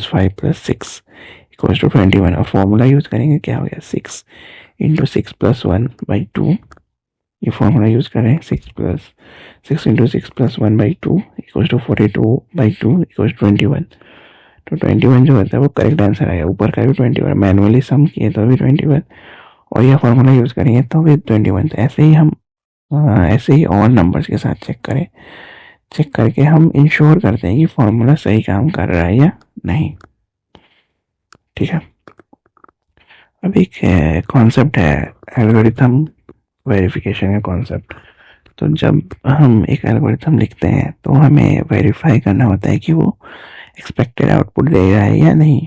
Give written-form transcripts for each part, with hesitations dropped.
5 + 6 = 21 और formula use करेंगे, क्या हो गया 6 × 6 + 1/2, ये फॉर्मूला यूज करें 6 × 6 + 1/2 = 42/2 = 21। तो 21 जो होता है वो करेक्ट आंसर आएगा, ऊपर का भी 21, मैनुअली सम किए तो भी 21 और यह फॉर्मूला यूज करेंगे तो भी 21। तो ऐसे ही और नंबर्स के साथ चेक करके हम इंश्योर करते हैं कि फॉर्मूला सही काम कर रहा है या नहीं। ठीक है, अब एक कॉन्सेप्ट है एल्गोरिथम वेरिफिकेशन का कॉन्सेप्ट। तो जब हम एक एल्गोरिथम लिखते हैं तो हमें वेरीफाई करना होता है कि वो एक्सपेक्टेड आउटपुट दे रहा है या नहीं।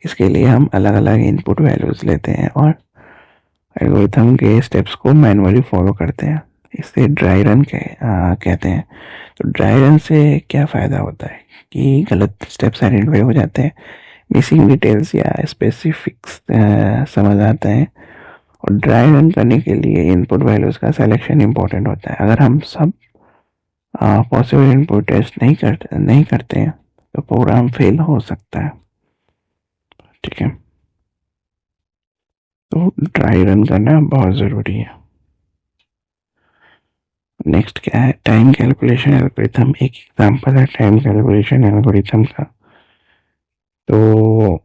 इसके लिए हम अलग अलग इनपुट वैल्यूज लेते हैं और एल्गोरिथम के स्टेप्स को मैनुअली फॉलो करते हैं। इसे ड्राई रन कहते हैं। तो ड्राई रन से क्या फ़ायदा होता है कि गलत स्टेप्स आइडेंटिफाई हो जाते हैं, मिसिंग डिटेल्स या स्पेसिफिक्स समझ आते हैं। और ड्राई रन करने के लिए इनपुट वैल्यूज़ का सिलेक्शन इंपॉर्टेंट होता है। अगर हम सब पॉसिबल इनपुट टेस्ट नहीं करते हैं तो प्रोग्राम फेल हो सकता है। ठीक है, तो ड्राई रन करना बहुत ज़रूरी है। नेक्स्ट क्या है, टाइम कैलकुलेशन एल्गोरिथम। एक एग्जांपल है टाइम कैलकुलेशन एल्गोरिथम का। तो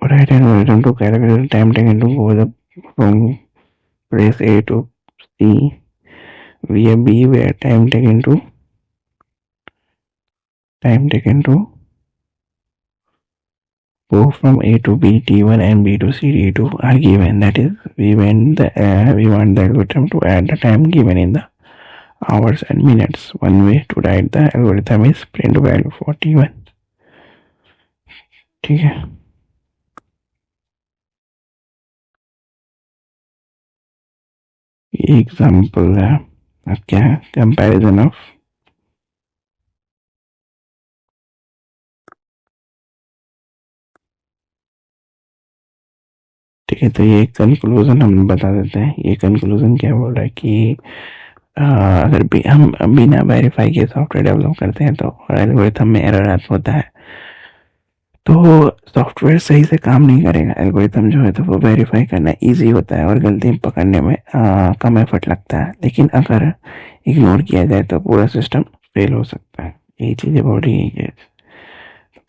write algorithm to calculate time taken to go from place A to C via B, where time taken to go from A to B T1 and B to C T2 are given. That is, we want the algorithm to add the time given in the hours and minutes. One way to write the algorithm is print value for T1. ठीक है, ये example है। अब क्या है, comparison of ठीक है। तो ये कंक्लूजन हम बता देते हैं। ये कंक्लूजन क्या बोल रहा है कि अगर भी हम बिना वेरीफाई के सॉफ्टवेयर डेवलप करते हैं तो एल्गोरिथम में एरर होता है, तो सॉफ्टवेयर सही से काम नहीं करेगा। एल्गोरिथम जो है तो वो वेरीफाई करना इजी होता है और गलती पकड़ने में कम एफर्ट लगता है, लेकिन अगर इग्नोर किया जाए तो पूरा सिस्टम फेल हो सकता है। यही चीज़ें बोल रही है।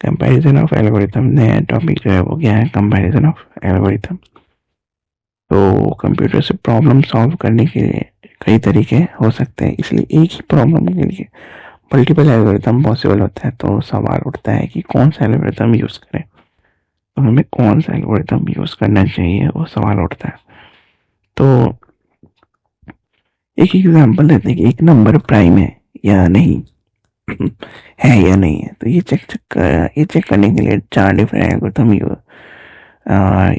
कंपैरिजन ऑफ एल्गोरिथम, नया टॉपिक जो है वो क्या है, कंपैरिजन ऑफ एल्गोरिथम। तो कंप्यूटर से प्रॉब्लम सॉल्व करने के लिए कई तरीके हो सकते हैं, इसलिए एक ही प्रॉब्लम के लिए मल्टीपल एल्गोरिथम पॉसिबल होता है। तो सवाल उठता है कि कौन सा एल्गोरिथम यूज़ करें, तो हमें कौन सा एल्गोरिथम यूज़ करना चाहिए, वो सवाल उठता है। तो एक एग्जांपल देते हैं कि एक नंबर प्राइम है या नहीं है या नहीं है। तो ये चेक करने के लिए 4 डिफरेंट एल्गोरिथम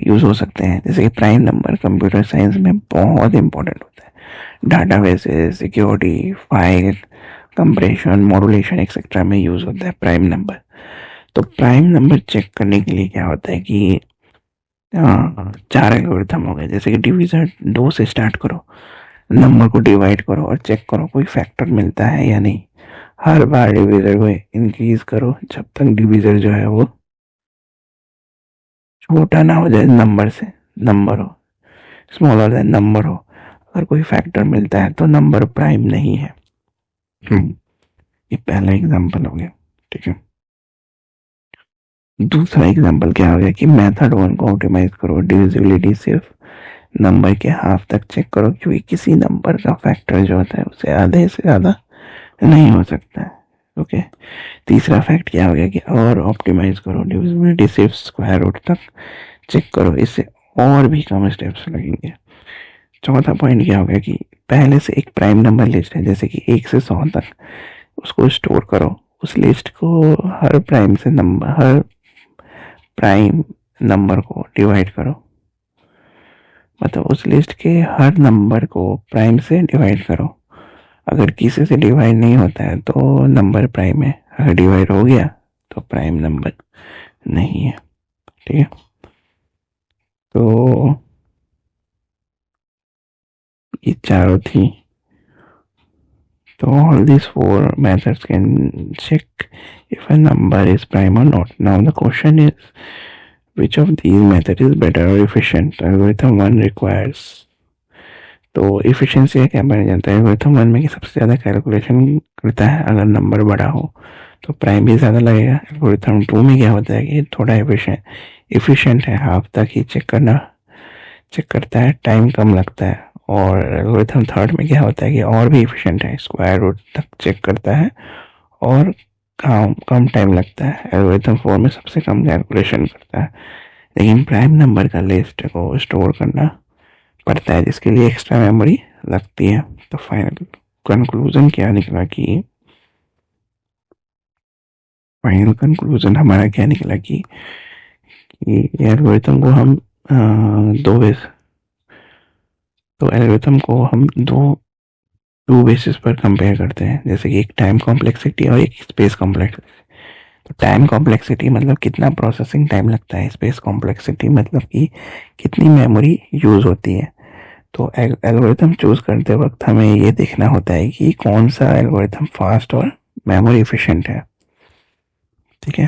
यूज़ हो सकते हैं। जैसे कि प्राइम नंबर कंप्यूटर साइंस में बहुत इंपॉर्टेंट होता है, databases, security, file compression, modulation etcetera में यूज़ होता है प्राइम नंबर। तो प्राइम नंबर चेक करने के लिए क्या होता है कि 4 एल्गोरिथम हो गए। जैसे कि डिवीजन 2 से स्टार्ट करो, नंबर को डिवाइड करो और चेक करो कोई फैक्टर मिलता है या नहीं। हर बार डिवीजर को इंक्रीज करो जब तक डिवीजर जो है वो छोटा ना हो जाए नंबर से, नंबर हो स्मॉलर देन नंबर हो। अगर कोई फैक्टर मिलता है तो नंबर प्राइम नहीं है। ये पहला एग्जांपल हो गया। ठीक है, दूसरा एग्जांपल क्या हो गया कि मेथड 1 को ऑप्टिमाइज करो। डिविजिबिलिटी सिर्फ नंबर के हाफ तक चेक करो, क्योंकि किसी नंबर का फैक्टर जो होता है उसे आधे से ज़्यादा नहीं हो सकता है। ओके, तीसरा फैक्ट क्या हो गया कि और ऑप्टिमाइज करो। डिविजिबिलिटी सिर्फ स्क्वायर रूट तक चेक करो, इससे और भी कम स्टेप्स लगेंगे। चौथा पॉइंट क्या हो गया कि पहले से एक प्राइम नंबर लिस्ट है, जैसे कि 1 से 100 तक, उसको स्टोर करो। उस लिस्ट को हर प्राइम नंबर को डिवाइड करो, मतलब उस लिस्ट के हर नंबर को प्राइम से डिवाइड करो। अगर किसी से डिवाइड नहीं होता है तो नंबर प्राइम है, अगर डिवाइड हो गया तो प्राइम नंबर नहीं है। ठीक है, तो ये चारों थी। So all these 4 methods can check if a number is prime or not. Now the question is, which of these method is better or efficient? Algorithm 1 requires, तो efficiency का क्या बन जाता है algorithm 1 में कि सबसे ज़्यादा कैलकुलेशन करता है अगर नंबर बड़ा हो तो प्राइम भी ज़्यादा लगेगा। algorithm 2 में क्या होता है कि थोड़ा efficient है, हाफ तक ही चेक करता है, टाइम कम लगता है। और एल्गोरिथम थर्ड में क्या होता है कि और भी एफिशिएंट है, स्क्वायर रूट तक चेक करता है और कम टाइम लगता है। एल्गोरिथम फोर में सबसे कम कैलकुलेशन करता है, लेकिन प्राइम नंबर का लिस्ट को स्टोर करना पड़ता है जिसके लिए एक्स्ट्रा मेमोरी लगती है। तो फाइनल कंक्लूजन क्या निकला कि हमारा क्या निकला कि एल्गोरिथम को हम टू बेसिस पर कंपेयर करते हैं, जैसे कि एक टाइम कॉम्प्लेक्सिटी और एक स्पेस कॉम्प्लेक्सिटी। तो टाइम कॉम्प्लेक्सिटी मतलब कितना प्रोसेसिंग टाइम लगता है, स्पेस कॉम्प्लेक्सिटी मतलब कि कितनी मेमोरी यूज होती है। तो एल्गोरिथम चूज करते वक्त हमें ये देखना होता है कि कौन सा एल्गोरिथम फास्ट और मेमोरी एफिशिएंट है। ठीक है,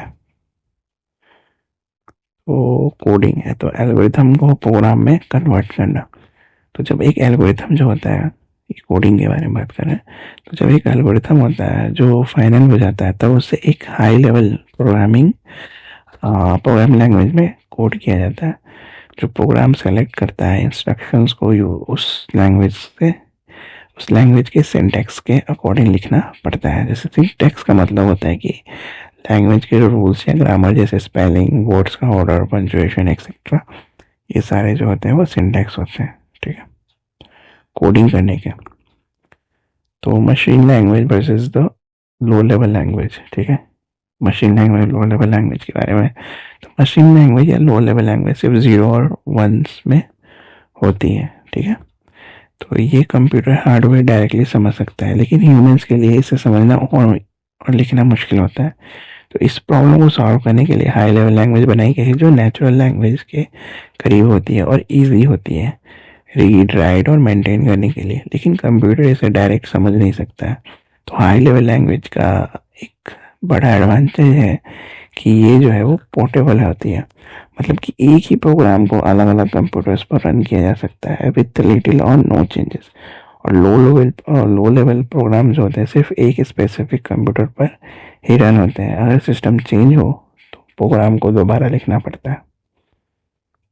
तो कोडिंग है तो एल्गोरिथम को प्रोग्राम में कन्वर्ट करना। तो जब एक एल्गोरिथम जो होता है, कोडिंग के बारे में बात कर रहे हैं, तो जब एक एल्गोरिथम होता है जो फाइनल हो जाता है तब उससे एक हाई लेवल प्रोग्राम लैंग्वेज में कोड किया जाता है। जो प्रोग्राम सेलेक्ट करता है इंस्ट्रक्शंस को उस लैंग्वेज के सिंटैक्स के अकॉर्डिंग लिखना पड़ता है। जैसे सिंटैक्स का मतलब होता है कि लैंग्वेज के रूल्स या ग्रामर, जैसे स्पेलिंग, वर्ड्स का ऑर्डर, पंक्चुएशन एक्सेट्रा, ये सारे जो होते हैं वो सिंटैक्स होते हैं। ठीक है, कोडिंग करने के। तो machine language versus the low level language. ठीक है, machine language low level language के बारे में। तो मशीन लैंग्वेज या लो लेवल लैंग्वेज सिर्फ 0 और 1s में होती है। ठीक है, तो ये कंप्यूटर हार्डवेयर डायरेक्टली समझ सकता है, लेकिन ह्यूमंस के लिए इसे समझना और लिखना मुश्किल होता है। तो इस प्रॉब्लम को सॉल्व करने के लिए हाई लेवल लैंग्वेज बनाई गई है जो नेचुरल लैंग्वेज के करीब होती है और ईजी होती है रीड, राइट और मेंटेन करने के लिए, लेकिन कंप्यूटर इसे डायरेक्ट समझ नहीं सकता है। तो हाई लेवल लैंग्वेज का एक बड़ा एडवांटेज है कि ये जो है वो पोर्टेबल होती है, मतलब कि एक ही प्रोग्राम को अलग अलग कंप्यूटर्स पर रन किया जा सकता है विद लिटिल और नो चेंजेस। और लो लेवल प्रोग्राम जो होते हैं सिर्फ एक स्पेसिफिक कंप्यूटर पर ही रन होते हैं। अगर सिस्टम चेंज हो तो प्रोग्राम को दोबारा लिखना पड़ता है।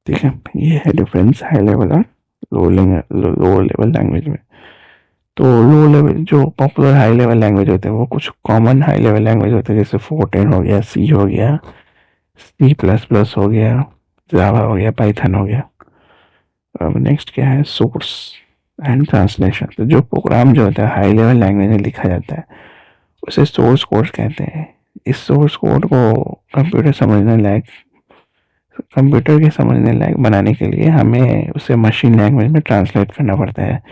ठीक है, ये है डिफरेंस हाई लेवल और लो लेवल लैंग्वेज में। तो लो लेवल जो पॉपुलर हाई लेवल लैंग्वेज होते हैं वो कुछ कॉमन हाई लेवल लैंग्वेज होते हैं, जैसे फोर्टेन हो गया, सी हो गया, C++ हो गया, जावा हो गया, पाइथन हो गया। अब नेक्स्ट क्या है, सोर्स एंड ट्रांसलेशन। तो जो प्रोग्राम जो होता है हाई लेवल लैंग्वेज में लिखा जाता है उसे सोर्स कोड कहते हैं। इस सोर्स कोड को कंप्यूटर के समझने लायक बनाने के लिए हमें उसे मशीन लैंग्वेज में ट्रांसलेट करना पड़ता है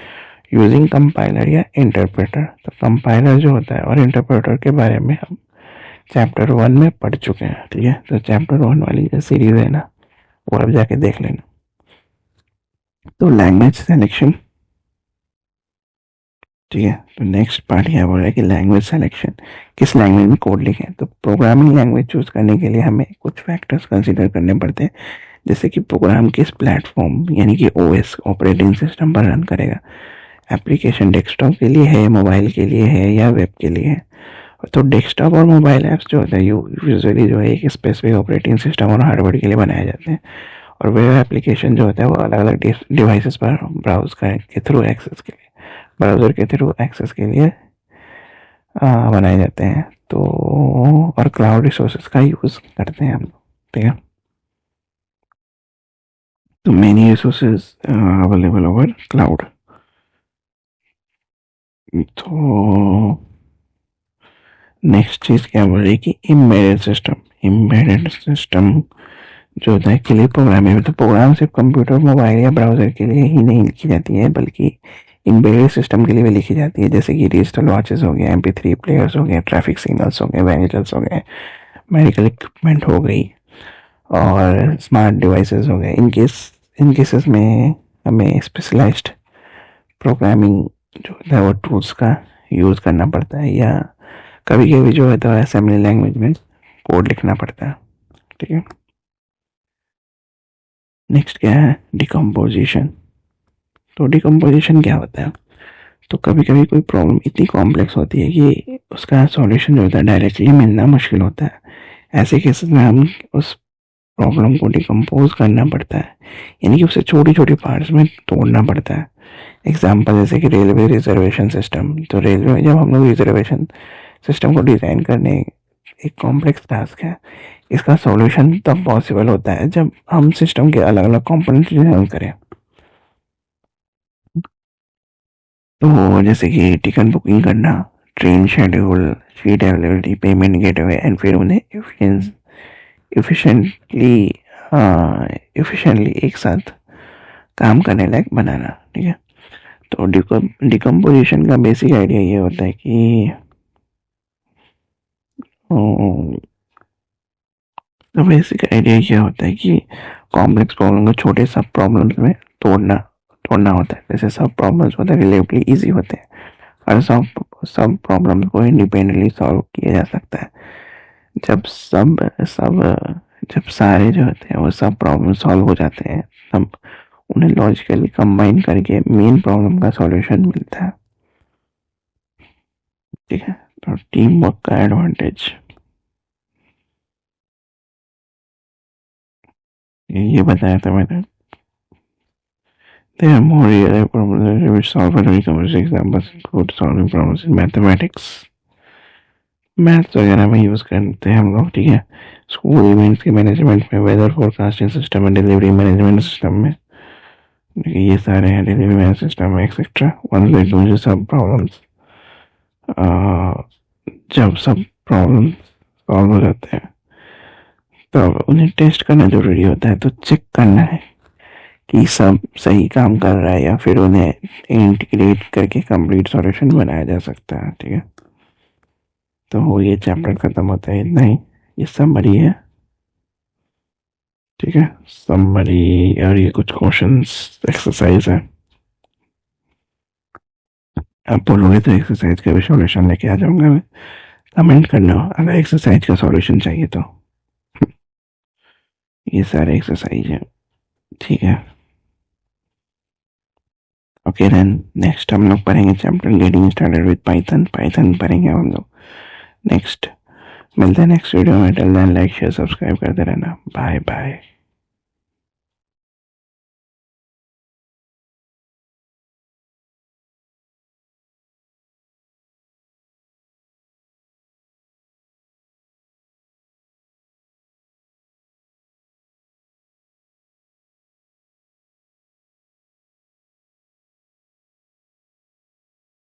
यूजिंग कंपाइलर या इंटरप्रेटर। तो कंपाइलर जो होता है और इंटरप्रेटर के बारे में हम चैप्टर 1 में पढ़ चुके हैं। ठीक है, तो चैप्टर 1 वाली जो सीरीज है ना वो अब जाके देख लेना। तो लैंग्वेज सिलेक्शन। ठीक है, तो नेक्स्ट पार्ट यह बोल रहा है कि लैंग्वेज सिलेक्शन, किस लैंग्वेज में कोड लिखें। तो प्रोग्रामिंग लैंग्वेज चूज करने के लिए हमें कुछ फैक्टर्स कंसीडर करने पड़ते हैं, जैसे कि प्रोग्राम किस प्लेटफॉर्म यानी कि OS ऑपरेटिंग सिस्टम पर रन करेगा। एप्लीकेशन डेस्कटॉप के लिए है, मोबाइल के लिए है या वेब के लिए है। तो डेस्कटॉप और मोबाइल ऐप्स जो होते हैं यूजुअली जो है एक स्पेसिफिक ऑपरेटिंग सिस्टम और हार्डवेयर के लिए बनाए जाते हैं, और वेब एप्लीकेशन जो होता है वो अलग अलग डिवाइसेस पर ब्राउजर के थ्रू एक्सेस के लिए बनाए जाते हैं। तो और क्लाउड रिसोर्सेज का यूज करते हैं हम। ठीक है, तो many resources available over cloud. तो नेक्स्ट चीज क्या बोल रही है कि एम्बेडेड सिस्टम जो होता है के लिए प्रोग्रामिंग, तो प्रोग्राम सिर्फ कंप्यूटर, मोबाइल या ब्राउजर के लिए ही नहीं लिखी जाती है बल्कि एम्बेडेड सिस्टम के लिए भी लिखी जाती है, जैसे कि डिजिटल वॉचेस हो गए, MP3 प्लेयर्स हो गए, ट्रैफिक सिग्नल्स हो गए, वेहिकल्स हो गए, मेडिकल इक्विपमेंट हो गई और स्मार्ट डिवाइसेस हो गए। इन केसेस में हमें स्पेशलाइज्ड प्रोग्रामिंग जो होता है वो टूल्स का यूज़ करना पड़ता है, या कभी कभी जो है तो असेंबली लैंग्वेज में कोड लिखना पड़ता है, ठीक है। नेक्स्ट क्या है, डिकम्पोजिशन। तो डिकम्पोजिशन क्या होता है, तो कभी कभी कोई प्रॉब्लम इतनी कॉम्प्लेक्स होती है कि उसका सॉल्यूशन जो होता है डायरेक्टली मिलना मुश्किल होता है। ऐसे केसेस में हम उस प्रॉब्लम को डिकम्पोज करना पड़ता है, यानी कि उसे छोटी छोटी पार्ट्स में तोड़ना पड़ता है। एग्जाम्पल जैसे कि रेलवे रिजर्वेशन सिस्टम। तो रेलवे में जब हम लोग रिजर्वेशन सिस्टम को डिज़ाइन करने, एक कॉम्प्लेक्स टास्क है। इसका सॉल्यूशन तब पॉसिबल होता है जब हम सिस्टम के अलग अलग कंपोनेंट डिज़ाइन करें। तो जैसे कि टिकट बुकिंग करना, train schedule, seat availability, payment gateway, and फिर उन्हें इफिशिएंटली इफिशिएंटली एक साथ काम करने लायक बनाना, ठीक है। तो डिकम्पोजिशन का बेसिक आइडिया ये होता है कि बेसिक आइडिया क्या होता है कि कॉम्प्लेक्स प्रॉब्लम को छोटे सब प्रॉब्लम्स में तोड़ना तोड़ना होता है। जैसे सब प्रॉब्लम्स होते हैं रिलेटिवली इजी होते हैं और सब प्रॉब्लम्स को इंडिपेंडेंटली सॉल्व किया जा सकता है। जब सब सब जब सारे जो होते हैं वो सब प्रॉब्लम सॉल्व हो जाते हैं, तब उन्हें लॉजिकली कंबाइन करके मेन प्रॉब्लम का सॉल्यूशन मिलता है, ठीक है। तो टीम वर्क का एडवांटेज ये बताया था मैंने। There are more real problems which solve very complex examples include solving problems in mathematics, maths वगैरह में यूज़ करते हैं हम लोग, ठीक है। स्कूल इवेंट्स के मैनेजमेंट में, वेदर फोरकास्टिंग सिस्टम में, डिलीवरी मैनेजमेंट सिस्टम में, ये सारे हैं डिलीवरी मैनेजमेंट सिस्टम में एक्सेट्रा। वन वे टू सब प्रॉब्लम्स, जब सब प्रॉब्लम सॉल्व हो जाते हैं तब उन्हें टेस्ट करना जरूरी होता है। तो चेक करना है कि सब सही काम कर रहा है या फिर उन्हें इंटीग्रेट करके कंप्लीट सॉल्यूशन बनाया जा सकता है, ठीक है। तो ये चैप्टर खत्म होता है, इतना ही। ये समरी है, ठीक है, समरी। और ये कुछ क्वेश्चंस एक्सरसाइज है, आप बोलोगे तो एक्सरसाइज का भी सॉल्यूशन लेके आ जाऊंगा मैं। कमेंट करना अगर एक्सरसाइज का सॉल्यूशन चाहिए तो। ये सारे एक्सरसाइज है, ठीक है। ओके देन नेक्स्ट हम लोग पढ़ेंगे chapter getting started with Python. Python पढ़ेंगे हम लोग नेक्स्ट। मिलते हैं नेक्स्ट वीडियो में। Till then like share subscribe करते रहना। Bye bye.